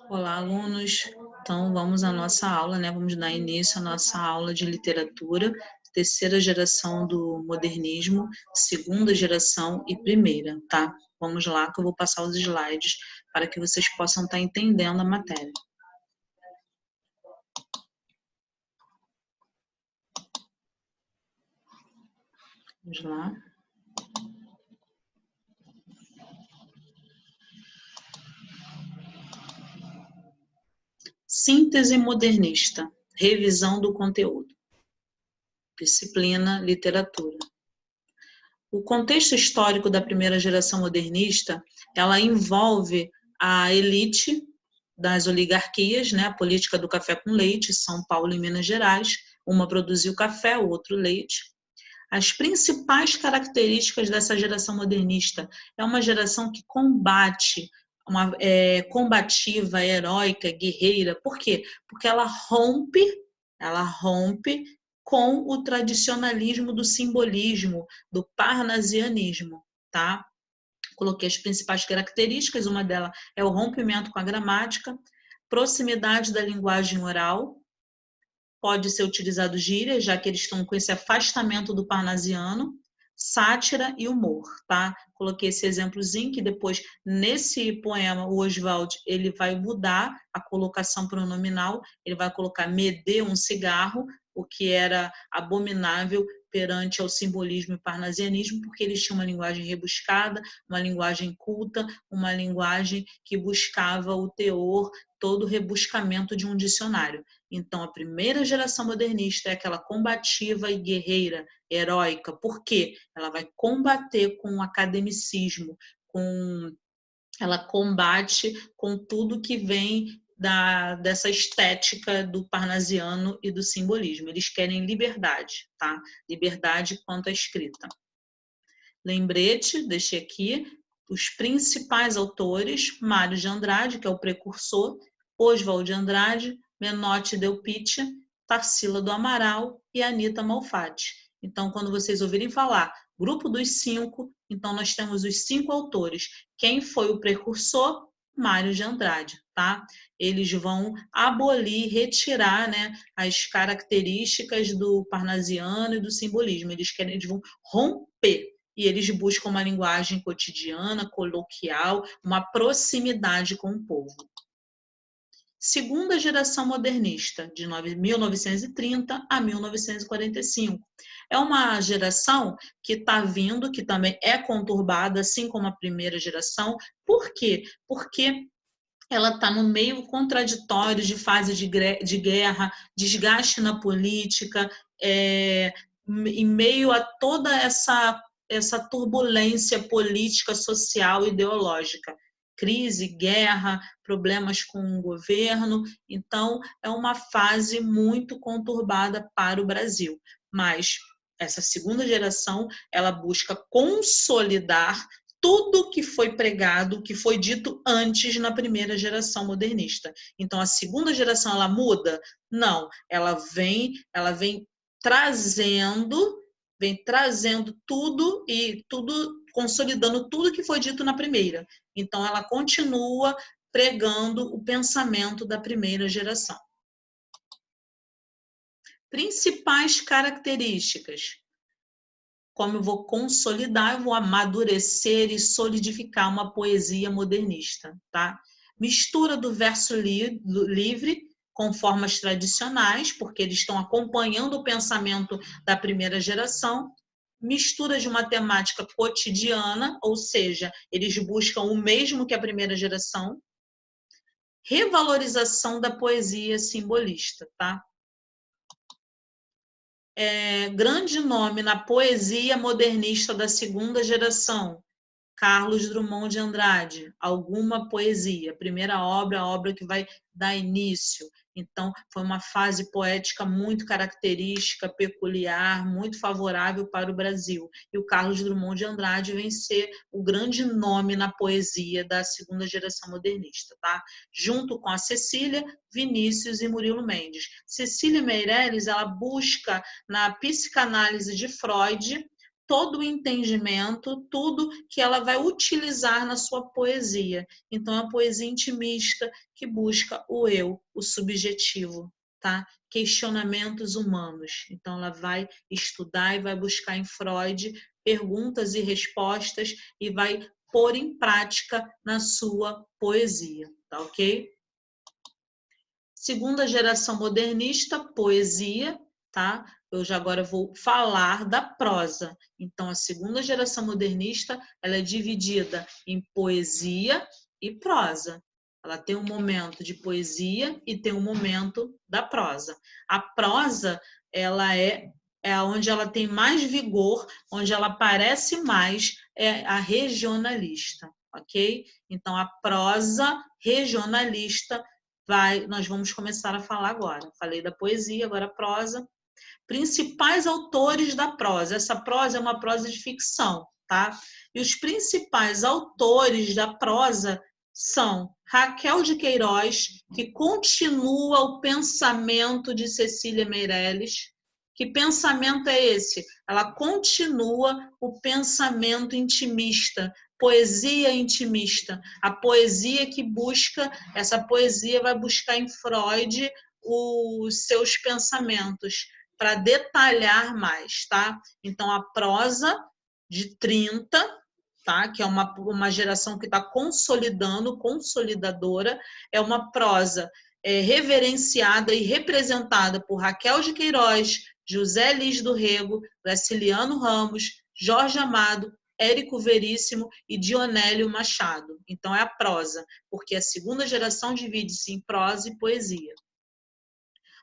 Olá, alunos. Então, vamos à nossa aula, né? Vamos dar início à nossa aula de literatura, terceira geração do modernismo, segunda geração e primeira, tá? Vamos lá, que eu vou passar os slides para que vocês possam estar entendendo a matéria. Vamos lá. Síntese modernista, revisão do conteúdo. Disciplina literatura. O contexto histórico da primeira geração modernista, ela envolve a elite das oligarquias, né, a política do café com leite, São Paulo e Minas Gerais, uma produzia o café, o outro o leite. As principais características dessa geração modernista é uma geração que combate, combativa, heróica, guerreira. Por quê? Porque ela rompe com o tradicionalismo do simbolismo, do parnasianismo, tá? Coloquei as principais características, uma delas é o rompimento com a gramática, proximidade da linguagem oral, pode ser utilizado gíria, já que eles estão com esse afastamento do parnasiano, sátira e humor, tá? Coloquei esse exemplozinho que depois, nesse poema, o Oswald, ele vai mudar a colocação pronominal, ele vai colocar me dê um cigarro, o que era abominável perante ao simbolismo e parnasianismo, porque eles tinham uma linguagem rebuscada, uma linguagem culta, uma linguagem que buscava o teor, todo o rebuscamento de um dicionário. Então, a primeira geração modernista é aquela combativa e guerreira, heróica. Por quê? Ela vai combater com o academicismo, ela combate com tudo que vem dessa estética do parnasiano e do simbolismo. Eles querem liberdade, tá? Liberdade quanto à escrita. Lembrete, deixei aqui, os principais autores, Mário de Andrade, que é o precursor, Oswald de Andrade, Menotti Delpicchia, Tarsila do Amaral e Anita Malfatti. Então, quando vocês ouvirem falar Grupo dos Cinco, então nós temos os 5 autores. Quem foi o precursor? Mário de Andrade, tá? Eles vão abolir, retirar, né, as características do parnasiano e do simbolismo. Eles vão romper. E eles buscam uma linguagem cotidiana, coloquial, uma proximidade com o povo. Segunda geração modernista, de 1930 a 1945. É uma geração que está vindo, que também é conturbada, assim como a primeira geração. Por quê? Porque ela está no meio contraditório de fase de guerra, desgaste na política, em meio a toda essa turbulência política, social e ideológica. Crise, guerra, problemas com o governo. Então, é uma fase muito conturbada para o Brasil. Mas essa segunda geração, ela busca consolidar tudo que foi pregado, que foi dito antes na primeira geração modernista. Então, a segunda geração, ela muda? Não, ela vem trazendo tudo e consolidando tudo que foi dito na primeira. Então, ela continua pregando o pensamento da primeira geração. Principais características. Como eu vou consolidar, eu vou amadurecer e solidificar uma poesia modernista, tá? Mistura do verso livre com formas tradicionais, porque eles estão acompanhando o pensamento da primeira geração. Mistura de uma temática cotidiana, ou seja, eles buscam o mesmo que a primeira geração. Revalorização da poesia simbolista, tá? Grande nome na poesia modernista da segunda geração, Carlos Drummond de Andrade, Alguma Poesia, primeira obra, a obra que vai dar início. Então, foi uma fase poética muito característica, peculiar, muito favorável para o Brasil. E o Carlos Drummond de Andrade vem ser o grande nome na poesia da segunda geração modernista, tá? Junto com a Cecília, Vinícius e Murilo Mendes. Cecília Meirelles, ela busca na psicanálise de Freud todo o entendimento, tudo que ela vai utilizar na sua poesia. Então, é uma poesia intimista que busca o eu, o subjetivo, tá? Questionamentos humanos. Então, ela vai estudar e vai buscar em Freud perguntas e respostas e vai pôr em prática na sua poesia, tá ok? Segunda geração modernista, poesia, tá? Eu já agora vou falar da prosa. Então, a segunda geração modernista, ela é dividida em poesia e prosa. Ela tem um momento de poesia e tem um momento da prosa. A prosa, ela é onde ela tem mais vigor, onde ela aparece mais, é a regionalista, ok? Então, a prosa regionalista nós vamos começar a falar agora. Falei da poesia, agora a prosa. Principais autores da prosa. Essa prosa é uma prosa de ficção, tá? E os principais autores da prosa são Raquel de Queiroz, que continua o pensamento de Cecília Meirelles. Que pensamento é esse? Ela continua o pensamento intimista, poesia intimista, a poesia que busca, essa poesia vai buscar em Freud os seus pensamentos, para detalhar mais, tá? Então, a prosa de 30, tá? Que é uma geração que está consolidando, consolidadora, é uma prosa reverenciada e representada por Raquel de Queiroz, José Liz do Rego, Graciliano Ramos, Jorge Amado, Érico Veríssimo e Dionélio Machado. Então, é a prosa, porque a segunda geração divide-se em prosa e poesia.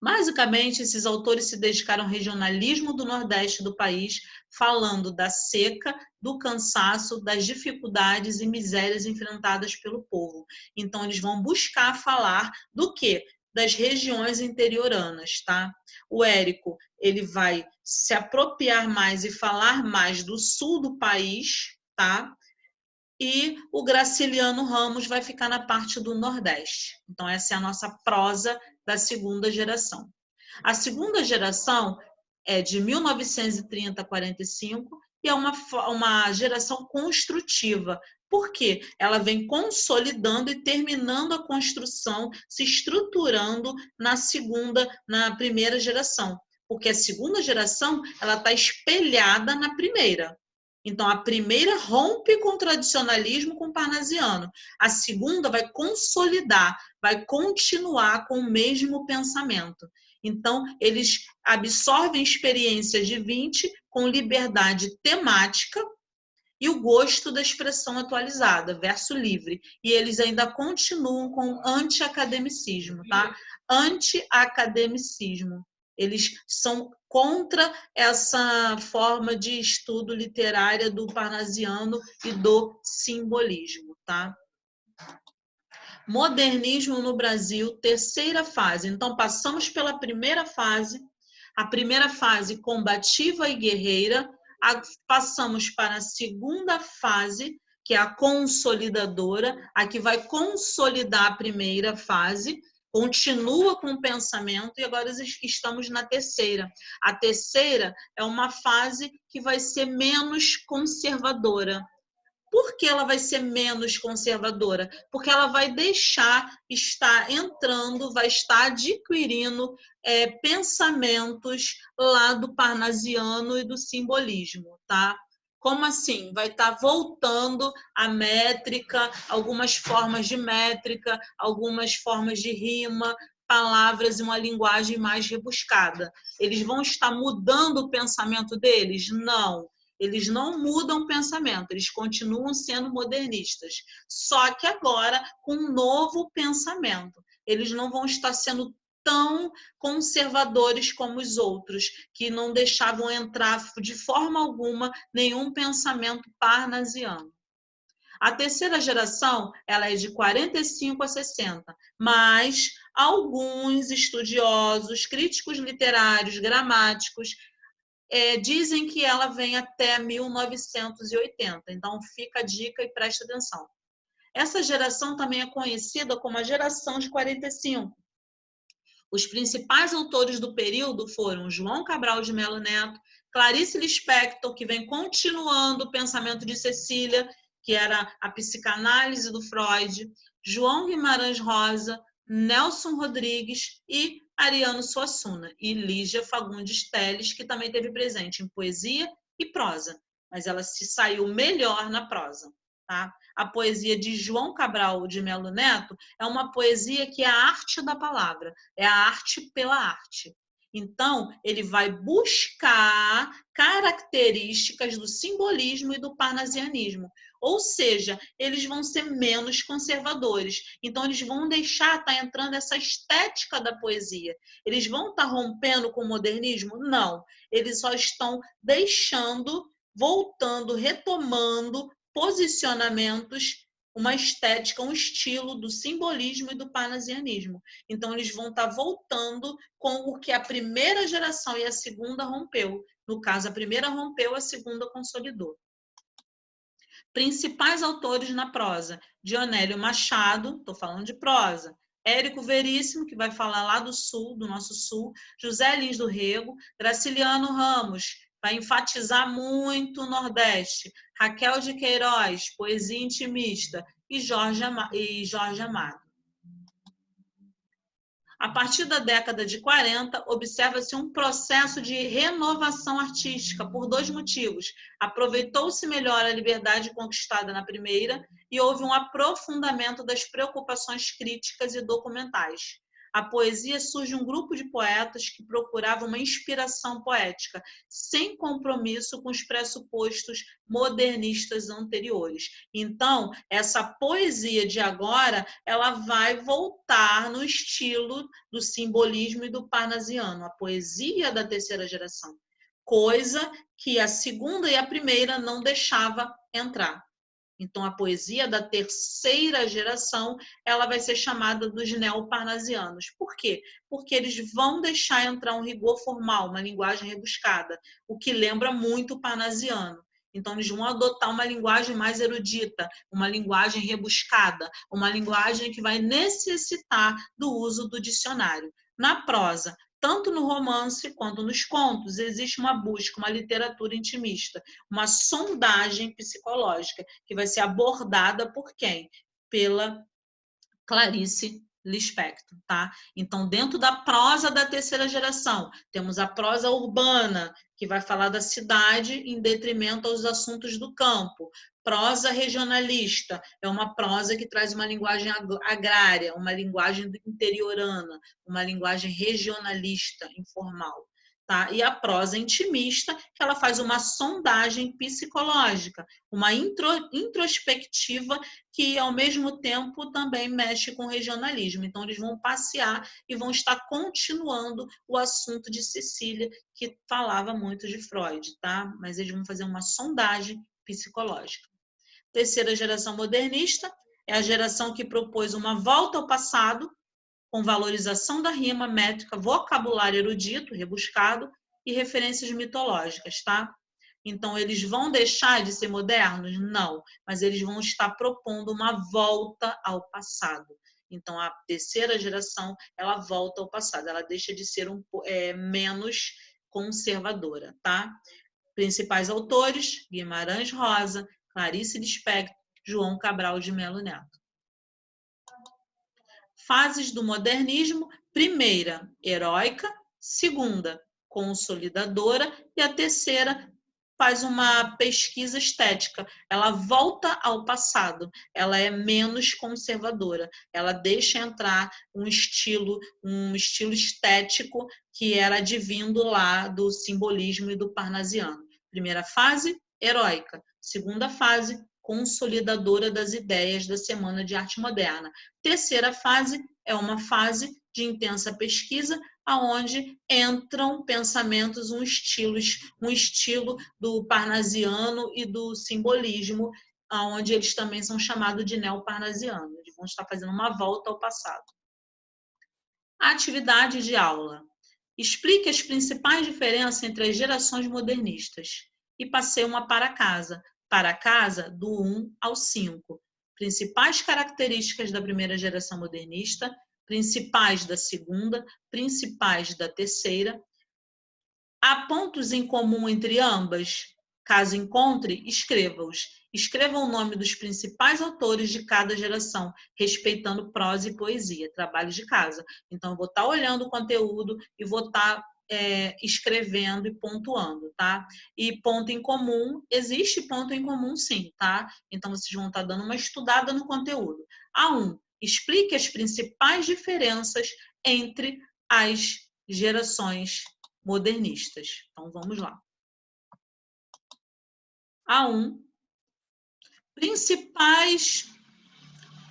Basicamente, esses autores se dedicaram ao regionalismo do Nordeste do país, falando da seca, do cansaço, das dificuldades e misérias enfrentadas pelo povo. Então, eles vão buscar falar do quê? Das regiões interioranas, tá? O Érico, ele vai se apropriar mais e falar mais do sul do país, tá? E o Graciliano Ramos vai ficar na parte do Nordeste. Então, essa é a nossa prosa da segunda geração. A segunda geração é de 1930 a 45 e é uma geração construtiva. Por quê? Ela vem consolidando e terminando a construção, se estruturando na primeira geração. Porque a segunda geração ela está espelhada na primeira. Então, a primeira rompe com o tradicionalismo com o parnasiano. A segunda vai consolidar, vai continuar com o mesmo pensamento. Então, eles absorvem experiências de 20 com liberdade temática e o gosto da expressão atualizada, verso livre. E eles ainda continuam com anti-academicismo, tá? Anti-academicismo. Eles são contra essa forma de estudo literária do parnasiano e do simbolismo, tá? Modernismo no Brasil, terceira fase. Então, passamos pela primeira fase, a primeira fase combativa e guerreira, passamos para a segunda fase, que é a consolidadora, a que vai consolidar a primeira fase, continua com o pensamento e agora estamos na terceira. A terceira é uma fase que vai ser menos conservadora. Por que ela vai ser menos conservadora? Porque ela vai deixar estar entrando, vai estar adquirindo pensamentos lá do parnasiano e do simbolismo, tá? Como assim? Vai estar voltando a métrica, algumas formas de métrica, algumas formas de rima, palavras e uma linguagem mais rebuscada. Eles vão estar mudando o pensamento deles? Não. Eles não mudam o pensamento, eles continuam sendo modernistas. Só que agora com um novo pensamento. Eles não vão estar sendo tão conservadores como os outros, que não deixavam entrar de forma alguma nenhum pensamento parnasiano. A terceira geração, ela é de 45 a 60, mas alguns estudiosos, críticos literários, gramáticos, dizem que ela vem até 1980. Então, fica a dica e presta atenção. Essa geração também é conhecida como a geração de 45. Os principais autores do período foram João Cabral de Melo Neto, Clarice Lispector, que vem continuando o pensamento de Cecília, que era a psicanálise do Freud, João Guimarães Rosa, Nelson Rodrigues e Ariano Suassuna, e Lígia Fagundes Telles, que também esteve presente em poesia e prosa, mas ela se saiu melhor na prosa. Tá? A poesia de João Cabral de Melo Neto é uma poesia que é a arte da palavra, é a arte pela arte. Então, ele vai buscar características do simbolismo e do parnasianismo. Ou seja, eles vão ser menos conservadores. Então, eles vão deixar estar entrando essa estética da poesia. Eles vão estar rompendo com o modernismo? Não. Eles só estão deixando, voltando, retomando posicionamentos, uma estética, um estilo do simbolismo e do parnasianismo. Então, eles vão estar voltando com o que a primeira geração e a segunda rompeu. No caso, a primeira rompeu, a segunda consolidou. Principais autores na prosa: Dionélio Machado, estou falando de prosa, Érico Veríssimo, que vai falar lá do sul, do nosso sul, José Lins do Rego, Graciliano Ramos, vai enfatizar muito o Nordeste, Raquel de Queiroz, poesia intimista, e Jorge Amado. A partir da década de 40, observa-se um processo de renovação artística por dois motivos. Aproveitou-se melhor a liberdade conquistada na primeira e houve um aprofundamento das preocupações críticas e documentais. A poesia surge um grupo de poetas que procuravam uma inspiração poética, sem compromisso com os pressupostos modernistas anteriores. Então, essa poesia de agora, ela vai voltar no estilo do simbolismo e do parnasiano, a poesia da terceira geração, coisa que a segunda e a primeira não deixava entrar. Então, a poesia da terceira geração, ela vai ser chamada dos neoparnasianos. Por quê? Porque eles vão deixar entrar um rigor formal, uma linguagem rebuscada, o que lembra muito o parnasiano. Então, eles vão adotar uma linguagem mais erudita, uma linguagem rebuscada, uma linguagem que vai necessitar do uso do dicionário. Na prosa, tanto no romance quanto nos contos, existe uma busca, uma literatura intimista, uma sondagem psicológica, que vai ser abordada por quem? Pela Clarice Lispector, tá? Então, dentro da prosa da terceira geração, temos a prosa urbana, que vai falar da cidade em detrimento aos assuntos do campo. Prosa regionalista é uma prosa que traz uma linguagem agrária, uma linguagem interiorana, uma linguagem regionalista, informal. Tá? E a prosa intimista, que ela faz uma sondagem psicológica, uma introspectiva que, ao mesmo tempo, também mexe com o regionalismo. Então, eles vão passear e vão estar continuando o assunto de Cecília, que falava muito de Freud, tá? Mas eles vão fazer uma sondagem psicológica. Terceira geração modernista é a geração que propôs uma volta ao passado, com valorização da rima, métrica, vocabulário erudito, rebuscado e referências mitológicas, tá? Então, eles vão deixar de ser modernos? Não, mas eles vão estar propondo uma volta ao passado. Então, a terceira geração, ela volta ao passado, ela deixa de ser menos conservadora, tá? Principais autores: Guimarães Rosa, Clarice Lispector, João Cabral de Melo Neto. Fases do modernismo: primeira, heróica; segunda, consolidadora; e a terceira faz uma pesquisa estética. Ela volta ao passado, ela é menos conservadora, ela deixa entrar um estilo estético que era advindo lá do simbolismo e do parnasiano. Primeira fase, heróica; segunda fase, consolidadora das ideias da Semana de Arte Moderna. Terceira fase é uma fase de intensa pesquisa, aonde entram pensamentos, um estilo do parnasiano e do simbolismo, onde eles também são chamados de neoparnasianos. Eles vão estar fazendo uma volta ao passado. Atividade de aula. Explique as principais diferenças entre as gerações modernistas. E passei uma para casa. Para casa, do 1 ao 5. Principais características da primeira geração modernista, principais da segunda, principais da terceira. Há pontos em comum entre ambas? Caso encontre, escreva-os. Escreva o nome dos principais autores de cada geração, respeitando prosa e poesia, trabalho de casa. Então, eu vou estar olhando o conteúdo e vou estar escrevendo e pontuando, tá? E ponto em comum, existe ponto em comum sim, tá? Então, vocês vão estar dando uma estudada no conteúdo. A1, explique as principais diferenças entre as gerações modernistas. Então, vamos lá. A1, principais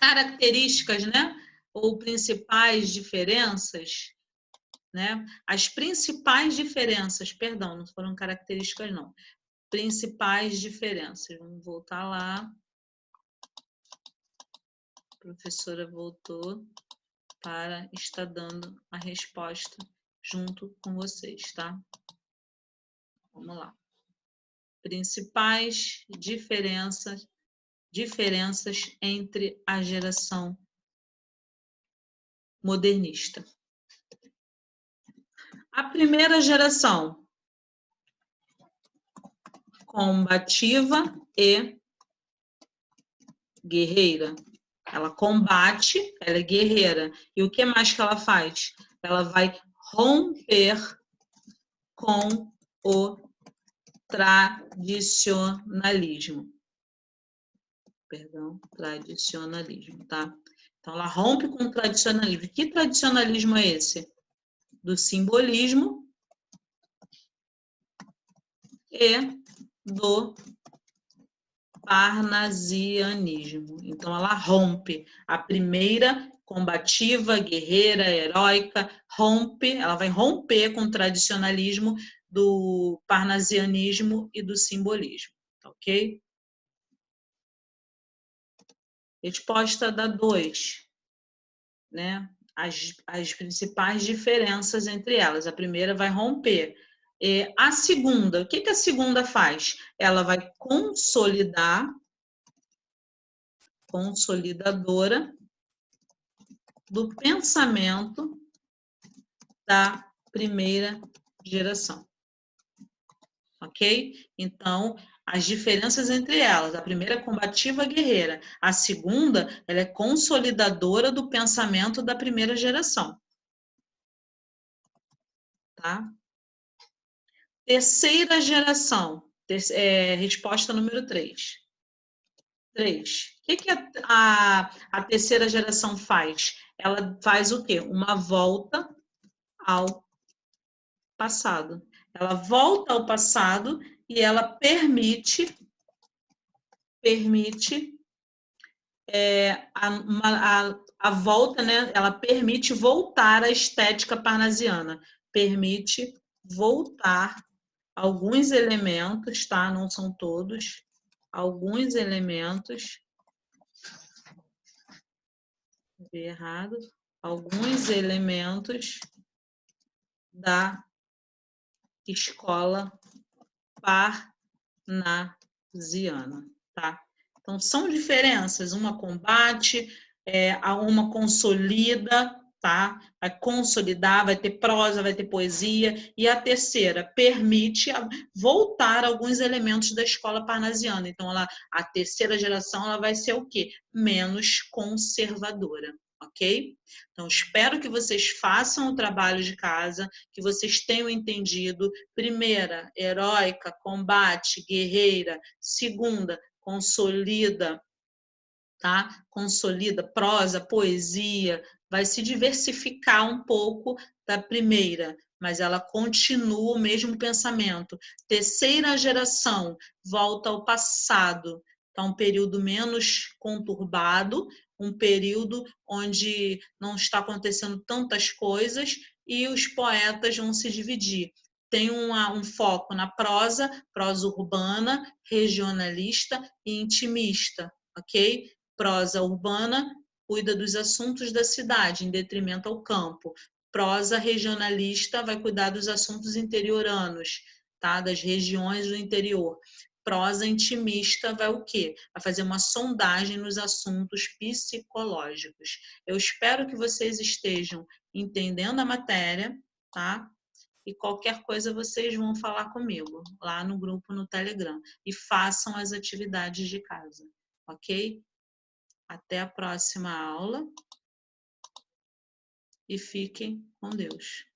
características, né? Ou principais diferenças, né? As principais diferenças, perdão, não foram características, não. Principais diferenças. Vamos voltar lá. A professora voltou para estar dando a resposta junto com vocês, tá? Vamos lá. Principais diferenças entre a geração modernista. A primeira geração, combativa e guerreira. Ela combate, ela é guerreira. E o que mais que ela faz? Ela vai romper com o tradicionalismo. Perdão, tradicionalismo, tá? Então, ela rompe com o tradicionalismo. Que tradicionalismo é esse? Do simbolismo e do parnasianismo. Então, ela rompe. A primeira, combativa, guerreira, heróica, rompe, ela vai romper com o tradicionalismo do parnasianismo e do simbolismo, ok? Resposta da 2, né? As principais diferenças entre elas. A primeira vai romper. A segunda, o que a segunda faz? Ela vai consolidadora do pensamento da primeira geração. Ok? Então, as diferenças entre elas. A primeira é combativa guerreira. A segunda, ela é consolidadora do pensamento da primeira geração. Tá? Terceira geração. Resposta número 3. 3. O que a terceira geração faz? Ela faz o quê? Uma volta ao passado. Ela volta ao passado e ela permite a volta, né? Ela permite voltar à estética parnasiana. Permite voltar alguns elementos, tá? Não são todos. Alguns elementos. Vi errado. Alguns elementos da escola parnasiana, tá? Então, são diferenças. Uma combate, uma consolida, tá? Vai consolidar, vai ter prosa, vai ter poesia. E a terceira, permite voltar alguns elementos da escola parnasiana. Então, a terceira geração ela vai ser o quê? Menos conservadora. Ok? Então, espero que vocês façam o trabalho de casa, que vocês tenham entendido. Primeira, heróica, combate, guerreira. Segunda, consolida, tá? Consolida prosa, poesia, vai se diversificar um pouco da primeira, mas ela continua o mesmo pensamento. Terceira geração, volta ao passado. Então, um período menos conturbado, um período onde não está acontecendo tantas coisas e os poetas vão se dividir. tem um foco na prosa urbana, regionalista e intimista, ok? Prosa urbana cuida dos assuntos da cidade, em detrimento ao campo. Prosa regionalista vai cuidar dos assuntos interioranos, tá? Das regiões do interior. Prosa intimista vai o quê? Vai fazer uma sondagem nos assuntos psicológicos. Eu espero que vocês estejam entendendo a matéria, tá? E qualquer coisa vocês vão falar comigo lá no grupo no Telegram e façam as atividades de casa, ok? Até a próxima aula e fiquem com Deus.